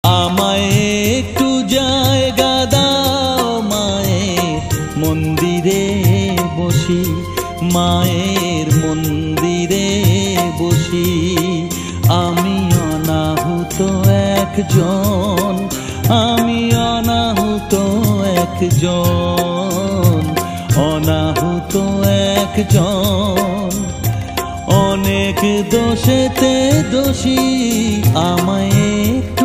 আমায় একটু জায়গা দাও মায়ের মন্দিরে বসি, মায়ের মন্দিরে বসি। আমি অনাহুত একজন, আমি অনাহুত একজন, অনাহুত একজন। অনেক দোষেতে দোষী, আমায় একটু